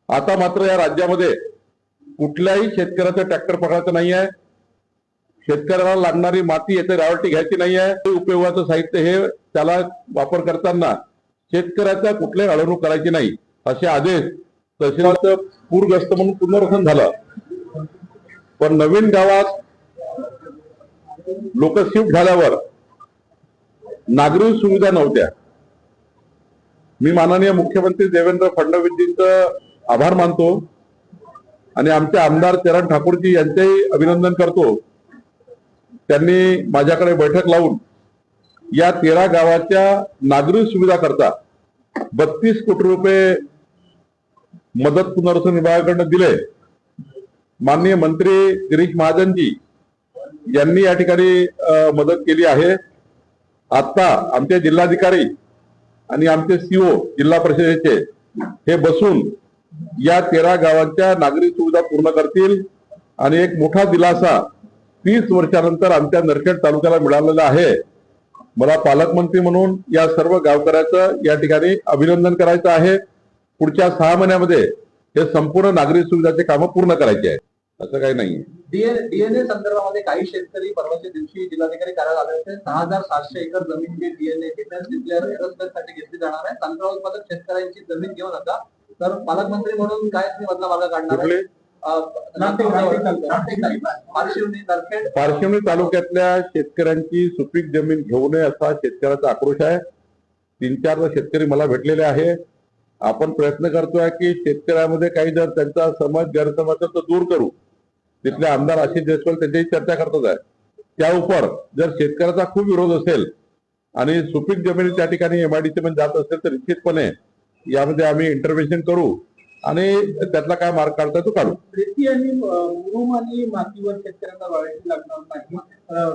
आता मात्र या राज्यामध्ये कुठल्याही शेतकऱ्याचं ट्रॅक्टर पकडायचं नाही आहे. शेतकऱ्याला लागणारी माती येथे रॉयल्टी घ्यायची नाही आहे. उपयोगाचं साहित्य हे त्याला वापर करताना शेतकऱ्याचा कुठल्याही अडवणूक करायची नाही असे आदेश तहसीलदाराचं पूरग्रस्त म्हणून पुनर्वसन झालं. पण नवीन गावात लोक शिफ्ट झाल्यावर नागरी सुविधा नव्हत्या. मी माननीय मुख्यमंत्री देवेंद्र फडणवीसजींचं आभार मानतो आणि आमचे आमदार चरण ठाकूरजी यांचेही अभिनंदन करतो. त्यांनी माझ्याकडे बैठक लावून या 13 गावाच्या नागरी सुविधा करता 32 कोटी रुपये मदत पुनर्वसन विभागाकडून दिले. माननीय मंत्री गिरीश महाजनजी यांनी या ठिकाणी मदत केली आहे. आता आमचे जिल्हाधिकारी आणि आमचे सीओ जिल्हा परिषदेचे हे बसून या 13 गावांच्या नागरी सुविधा पूर्ण करतील आणि एक मोठा दिलासा 30 वर्षानंतर आमच्या नरखेड तालुक्याला मिळालेला आहे. मला पालकमंत्री म्हणून या सर्व गावकऱ्याचं या ठिकाणी अभिनंदन करायचं आहे. पुढच्या 6 महिन्यामध्ये हे संपूर्ण नागरी सुविधाचे कामं पूर्ण करायचे आहे. असं काही नाही. डीएनए संदर्भामध्ये काही शेतकरी परवाच्या दिवशी जिल्हाधिकारी कार्यालयात आले होते. 6700 एकर जमीन जी डीएनए डिफेन्स साठी घेतली जाणार आहे. तांदूळ उत्पादक शेतकऱ्यांची जमीन घेऊ नका. तर पालकमंत्री म्हणून काय मधला मार्ग काढणार आहे? पारशिवनी तालुक्यातल्या शेतकऱ्यांची सुपीक जमीन घेऊ नये असा शेतकऱ्याचा आक्रोश आहे. 3-4 शेतकरी मला भेटलेले आहे. आपण प्रयत्न करतोय की शेतकऱ्यामध्ये काही जर त्यांचा समज गैरसमज तर दूर करू. तिथले आमदार आशिष जयस्वाल त्यांच्याही चर्चा करतात आहे. त्या उपर जर शेतकऱ्याचा खूप विरोध असेल आणि सुपीक जमिनी त्या ठिकाणी एमआयडीसी मध्ये जात असेल तर निश्चितपणे यामध्ये आम्ही इंटरव्हेन्शन करू आणि त्यातला काय मार्ग काढता तो काढू. रेती आणि मुरुम आणि मातीवर शेतकऱ्यांना रॉयल्टी लागणार नाही.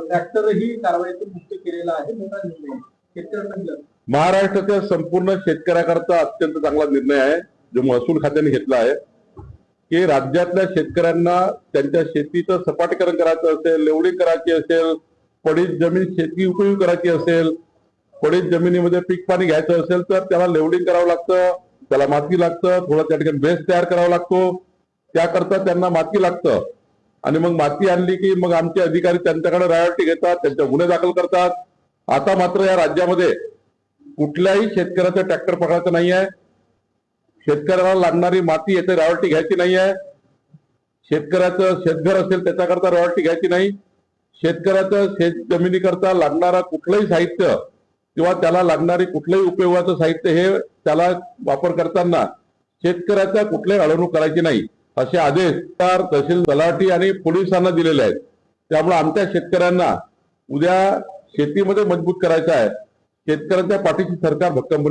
ट्रॅक्टरही कारवाईतून मुक्त केलेला आहे. मोठा निर्णय शेतकऱ्यांना. महाराष्ट्राच्या संपूर्ण शेतकऱ्याकरता अत्यंत चांगला निर्णय आहे जो महसूल खात्याने घेतला आहे की राज्यातल्या शेतकऱ्यांना त्यांच्या शेतीचं सपाटीकरण करायचं असेल, लेवलिंग करायची असेल, पडीत जमीन शेती उपयोगी करायची असेल, पडीत जमिनीमध्ये पीक पाणी घ्यायचं असेल तर त्याला लेवलिंग करावं लागतं, त्याला माती लागतं, थोडा त्या ठिकाणी बेस तयार करावा लागतो. त्याकरता त्यांना माती लागतं आणि मग माती आणली की मग आमचे अधिकारी त्यांच्याकडे रॉयल्टी घेतात, त्यांचे गुन्हे दाखल करतात. आता मात्र या राज्यामध्ये कुठल्याही शेतकऱ्याचं ट्रॅक्टर पकडायचं नाही आहे. शेतकऱ्याला लागणारी माती येथे रॉयल्टी घ्यायची नाही आहे. शेतकऱ्याचं शेतघर असेल त्याच्याकरता रॉयल्टी घ्यायची नाही. शेतकऱ्याचं शेत जमिनीकरता लागणारा कुठलंही साहित्य किंवा त्याला लागणारी कुठलंही उपयोगाचं साहित्य हे त्याला वापर करताना शेतकऱ्याचा कुठल्याही अडवणूक करायची नाही असे आदेश तहसील तलाठी आणि पोलिसांना दिलेले आहेत. त्यामुळे आमच्या शेतकऱ्यांना उद्या शेतीमध्ये मजबूत करायचं आहे. शेतकऱ्यांच्या पाठीशी सरकार भक्कम